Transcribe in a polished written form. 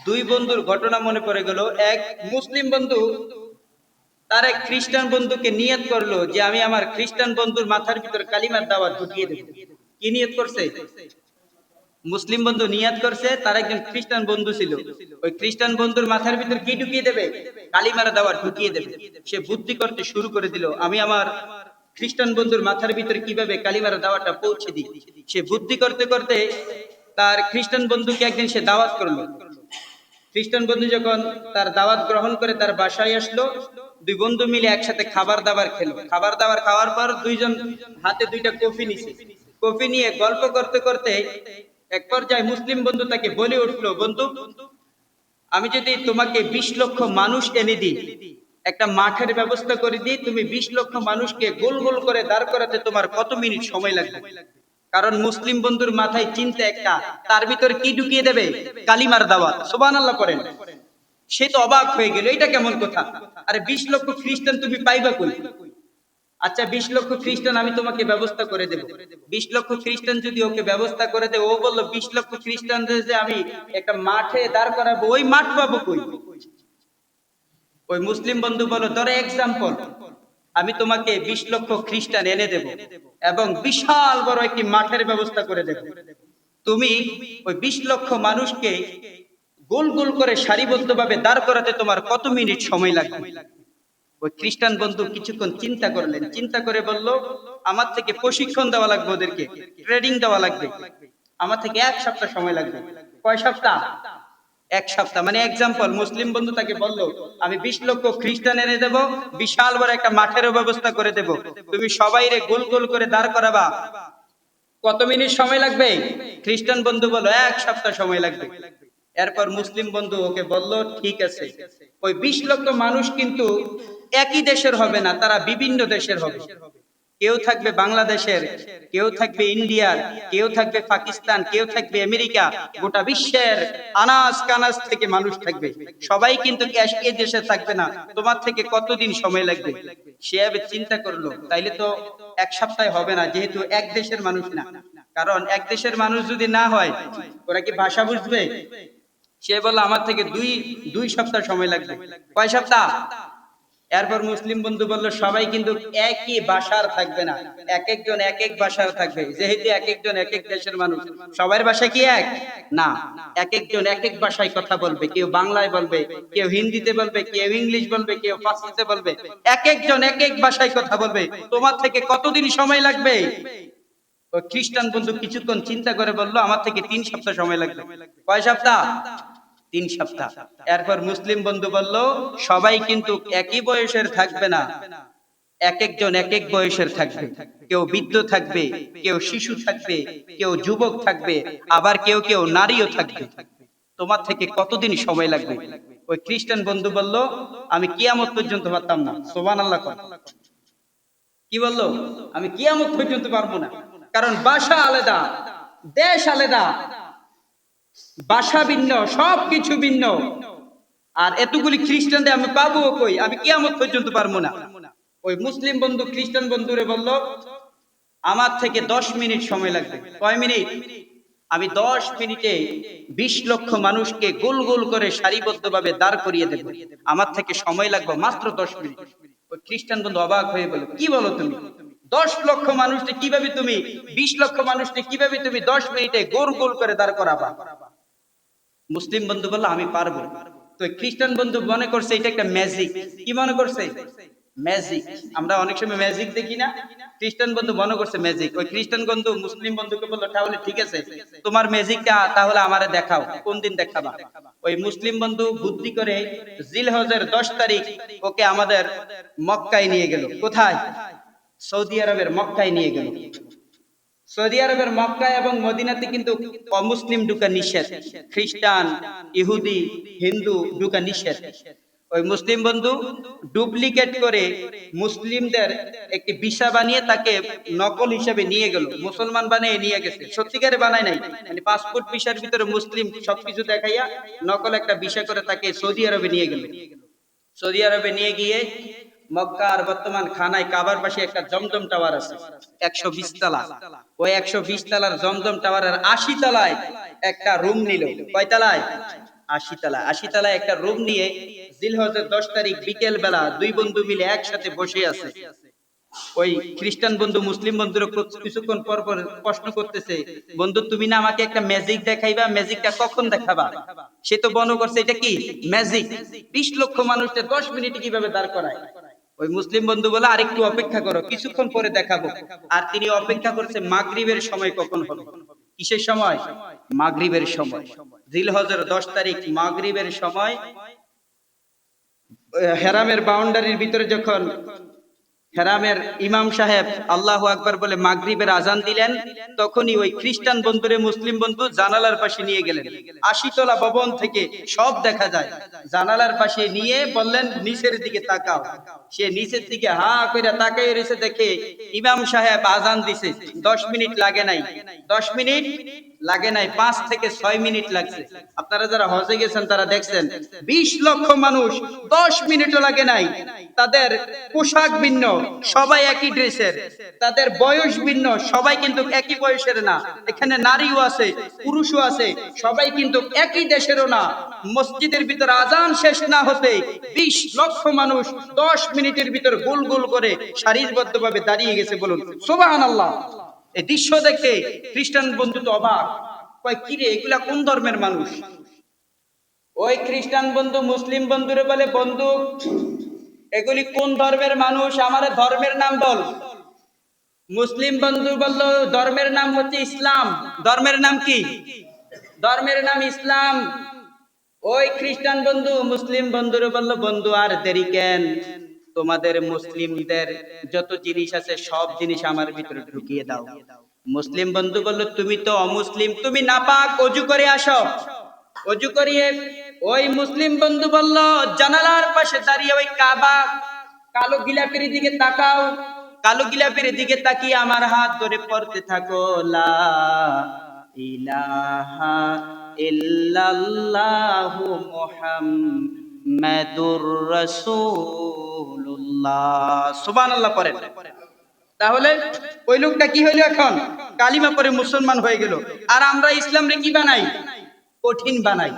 দুই বন্ধুর ঘটনা মনে পড়ে গেল। এক মুসলিম বন্ধু তার এক খ্রিস্টান বন্ধুকে নিয়ত করলো যে আমি আমার খ্রিস্টান বন্ধুর মাথার ভিতর কালিমার দাওয়াত ঢুকিয়ে দেব। কি নিয়ত করছে? মুসলিম বন্ধু নিয়ত করছে, তার একজন খ্রিস্টান বন্ধু ছিল, ওই খ্রিস্টান বন্ধুর মাথার ভিতর কি ঢুকিয়ে দেবে? কালিমার দাওয়াত ঢুকিয়ে দেবে। সে বুদ্ধি করতে শুরু করে দিল, আমি আমার খ্রিস্টান বন্ধুর মাথার ভিতরে কিভাবে কালিমার দাওয়াতটা পৌঁছে দিই। সে বুদ্ধি করতে করতে তার খ্রিস্টান বন্ধুকে একদিন সে দাওয়াত করলো। খ্রিস্টান বন্ধু যখন তার দাওয়াত গ্রহণ করে তার বাসায় আসলো, দুই বন্ধু মিলে একসাথে খাবার দাবার খেলো। খাবার দাবার খাওয়ার পর দুইজন হাতে দুইটা কফি নিছে। কফি নিয়ে গল্প করতে করতে এক পর্যায়ে মুসলিম বন্ধু তাকে বলে উঠলো, বন্ধু, আমি যদি তোমাকে 20 লক্ষ মানুষ এনে দিই, একটা মাঠের ব্যবস্থা করে দিই, তুমি 20 লক্ষ মানুষকে গোল গোল করে দাঁড় করাতে তোমার কত মিনিট সময় লাগবে? কারণ মুসলিম বন্ধুর মাথায় চিন্তা একটা, তার ভিতর কি ঢুকিয়ে দেবে? কালিমার দাওয়াত। সুবহানাল্লাহ করেন। সে তো অবাক হয়ে গেল, এটা কেমন কথা? আরে 20 লক্ষ খ্রিস্টান তুমি পাইবা কই? আচ্ছা 20 লক্ষ খ্রিস্টান আমি তোমাকে ব্যবস্থা করে দেব। 20 লক্ষ খ্রিস্টান যদি ওকে ব্যবস্থা করে দেয়, ও বললো 20 লক্ষ খ্রিস্টানদের যে আমি একটা মাঠে দাঁড় করাবো, ওই মাঠ পাবো কই? ওই মুসলিম বন্ধু বলল, ধরো এক্সাম্পল, আমি তোমাকে 20 লক্ষ খ্রিস্টান এনে দেব এবং বিশাল বড় একটি মাঠের ব্যবস্থা করে দেব। তুমি ওই 20 লক্ষ মানুষকে গোল গোল করে সারিবদ্ধভাবে দাঁড় করাতে তোমার কত মিনিট সময় লাগবে? ওই খ্রিস্টান বন্ধু কিছুক্ষণ চিন্তা করলেন, চিন্তা করে বলল, আমার থেকে প্রশিক্ষণ দেওয়া লাগবে, ওদেরকে ট্রেনিং দেওয়া লাগবে, আমার থেকে 1 সপ্তাহ সময় লাগবে। কয় সপ্তাহ? 1 সপ্তাহ। মানে এক্সাম্পল, মুসলিম বন্ধু তাকে বলল, আমি 20 লক্ষ খ্রিস্টান এনে দেব, বিশাল বড় একটা মাঠের ব্যবস্থা করে দেব, তুমি সবাইরে গোল গোল করে দাঁড় করাবা, কত মিনিট সময় লাগবে? খ্রিস্টান বন্ধু বলল 1 সপ্তাহ সময় লাগবে। এরপর মুসলিম বন্ধু ওকে বলল, ঠিক আছে, ওই 20 লক্ষ মানুষ কিন্তু একই দেশের হবে না, তারা বিভিন্ন দেশের হবে। কেউ থাকবে বাংলাদেশের, কেউ থাকবে ইন্ডিয়ার, কেউ থাকবে পাকিস্তান, কেউ থাকবে আমেরিকা, গোটা বিশ্বের আনাজ কানাজ থেকে মানুষ থাকবে। সবাই কিন্তু এই দেশে থাকবে না, তোমার থেকে কতদিন সময় লাগবে? সে চিন্তা করলো, তাইলে তো 1 সপ্তাহে হবে না, যেহেতু এক দেশের মানুষ না। কারণ এক দেশের মানুষ যদি না হয়, ওরা কি ভাষা বুঝবে? সে বলল, আমার থেকে দুই সপ্তাহ সময় লাগবে। কয় সপ্তাহ? এরপর মুসলিম বন্ধু বলল, সবাই কিন্তু একই ভাষার থাকবে না, এক একজন এক এক ভাষার থাকবে, যেহেতু এক একজন এক এক দেশের মানুষ, সবার ভাষা কি এক না, এক একজন এক এক ভাষায় কথা বলবে, কেউ বাংলায় বলবে, কেউ হিন্দিতে বলবে, কেউ ইংলিশ বলবে, কেউ ফার্সিতে বলবে, এক একজন এক এক ভাষায় কথা বলবে, তোমার থেকে কতদিন সময় লাগবে? ওই খ্রিস্টান বন্ধু কিছুক্ষণ চিন্তা করে বলল, আমার থেকে 3 সপ্তাহ সময় লাগবে। কয় সপ্তাহ? 3 সপ্তাহ। এরপর মুসলিম বন্ধু বলল, সবাই কিন্তু একই বয়সের থাকবে না, এক একজন এক এক বয়সের থাকবে, কেউ বৃদ্ধ থাকবে, কেউ শিশু থাকবে, কেউ যুবক থাকবে, আবার কেউ কেউ নারীও থাকবে, তোমার থেকে কতদিন সময় লাগবে? ওই খ্রিস্টান বন্ধু বলল, আমি কিয়ামত পর্যন্ত পারতাম না। সুবহানাল্লাহ। কি বললো? আমি কিয়ামত পর্যন্ত পারবো না। কারণ ভাষা আলাদা, দেশ আলাদা, ভাষা ভিন্ন, সবকিছু ভিন্ন, আর এতগুলি খ্রিস্টানদের আমি পাবো কই? আমি কিয়ামত পর্যন্ত পারবো না। ওই মুসলিম বন্ধু খ্রিস্টান বন্ধুরে বলল, আমার থেকে 10 মিনিট সময় লাগবে। কয় মিনিট? আমি 10 মিনিটে 20 লক্ষ মানুষকে গোল গোল করে সারিবদ্ধভাবে দাঁড় করিয়ে দেব, আমার থেকে সময় লাগবে মাত্র 10 মিনিট। ওই খ্রিস্টান বন্ধু অবাক হয়ে বলল, কি বলো তুমি? 10 লক্ষ মানুষকে কিভাবে তুমি, 20 লক্ষ মানুষকে কিভাবে তুমি 10 মিনিটে গোল গোল করে দাঁড় করাবা? মুসলিম বন্ধু বলল, আমি পারবো। তো খ্রিস্টান বন্ধু মনে করছে এটা একটা ম্যাজিক। কি মনে করছে? ম্যাজিক। আমরা অনেক সময় ম্যাজিক দেখি না? খ্রিস্টান বন্ধু মনে করছে ম্যাজিক। ওই খ্রিস্টান বন্ধু মুসলিম বন্ধুকে বলল, তাহলে ঠিক আছে, তোমার ম্যাজিকটা তাহলে আমারে দেখাও, কোন দিন দেখাবা? ওই মুসলিম বন্ধু বুদ্ধি করে জিলহজের 10 তারিখ ওকে আমাদের মক্কায় নিয়ে গেল। কোথায়? সৌদি আরবের মক্কায় নিয়ে গেল। সৌদি আরবের মক্কা এবং মদিনাতে কিন্তু অমুসলিম ঢুকা নিষেধ, খ্রিস্টান, ইহুদি, হিন্দু ঢুকা নিষেধ। ওই মুসলিম বন্ধু ডুপ্লিকেট করে মুসলিমদের একটি ভিসা বানিয়ে তাকে নকল হিসেবে নিয়ে গেল, মুসলমান বানিয়ে নিয়ে গেছে, সত্যিকারে বানায় নাই। মানে পাসপোর্ট ভিসার ভিতরে মুসলিম সবকিছু দেখাইয়া নকল একটা ভিসা করে তাকে সৌদি আরবে নিয়ে গেল। সৌদি আরবে নিয়ে গিয়ে মক্কার বর্তমান খানায় কাবার পাশে একটা জমজম টাওয়ার আছে, 120 তলা। ওই 120 তলার জমজম টাওয়ারের 80 তলায় একটা রুম নিল। কয় তলায়? 80 তলা, 80 তলা একটা রুম নিয়ে জিলহজের 10 তারিখ বিকেল বেলা দুই বন্ধু মিলে একসাথে বসে আছে। ওই খ্রিস্টান বন্ধু মুসলিম বন্ধুর কিছুক্ষণ পর পর প্রশ্ন করতেছে, বন্ধু তুমি না আমাকে একটা ম্যাজিক দেখাইবা, ম্যাজিকটা কখন দেখাবা? সে তো মনে করছে এটা কি ম্যাজিক, 20 লক্ষ মানুষকে 10 মিনিটে কিভাবে দাঁড় করায়। ওই মুসলিম বন্ধু বলে আরেকটু অপেক্ষা করো, কিছুক্ষণ পরে দেখাবো। আর তিনি অপেক্ষা করছে মাগরিবের সময় কখন হবে। কিসের সময়? মাগরিবের সময়। জিলহজের 10 তারিখ মাগরিবের সময় হেরামের বাউন্ডারির ভিতরে যখন হেরামের ইমাম সাহেব আল্লাহু আকবার বলে মাগরিবের আজান দিলেন, তখনই ওই খ্রিস্টান বন্ধুরে মুসলিম বন্ধু জানালার পাশে নিয়ে গেলেন। 80 তলা ভবন থেকে সব দেখা যায়। জানালার পাশে নিয়ে বললেন নিচের দিকে তাকাও। সে নিচের দিকে হা কইরা তাকায় রয়েছে, দেখে ইমাম সাহেব আজান দিছে। 10 মিনিট লাগে নাই, 10 মিনিট লাগে নাই, 5 থেকে 6 মিনিট লাগছে। আপনারা যারা হজে গেছেন তারা দেখছেন 20 লক্ষ মানুষ, 10 মিনিটও লাগে নাই। তাদের পোশাক ভিন্ন, সবাই একই ড্রেসের, তাদের বয়স ভিন্ন, সবাই কিন্তু একই বয়সের না। এখানে নারীও আছে, পুরুষও আছে, সবাই কিন্তু একই দেশেরও না। মসজিদের ভিতর আজান শেষ না হতে 20 লক্ষ মানুষ 10 মিনিটের ভিতর গোল গোল করে সারিবদ্ধভাবে দাঁড়িয়ে গেছে। বলুন সুবহানাল্লাহ। এই দৃশ্য দেখে খ্রিস্টান বন্ধু তো অবাক, কয় কি রে এগুলা কোন ধর্মের মানুষ? ওই খ্রিস্টান বন্ধু মুসলিম বন্ধুরে বলে, বন্ধু এগুলি কোন ধর্মের মানুষ, আমার ধর্মের নাম বল। মুসলিম বন্ধু বলল ধর্মের নাম হচ্ছে ইসলাম। ধর্মের নাম কি? ধর্মের নাম ইসলাম। ওই খ্রিস্টান বন্ধু মুসলিম বন্ধুরে বলল, বন্ধু আর দেরি কেন, তোমাদের মুসলিমদের যত জিনিস আছে সব জিনিস আমার ভিতরে ঢুকিয়ে দাও। মুসলিম বন্ধু বলল, তুমি তো অমুসলিম, তুমি নাপাক, অজু করে আসো। অজু করিয়ে ওই মুসলিম বন্ধু বলল, জানালার পাশে দাঁড়িয়ে ওই কাবা কালো গিলাপের দিকে তাকাও। কালো গিলাপের দিকে তাকিয়ে আমার হাত ধরে পড়তে থাকো, লা ইলাহা ইল্লাল্লাহু মুহাম্মাদুর রাসূলুল্লাহ। সুবহানাল্লাহ পড়েন। তাহলে ওই লোকটা কি হইলো? এখন কালিমা পড়ে মুসলমান হয়ে গেল। আর আমরা ইসলাম রে কি বানাই? কঠিন বানাই।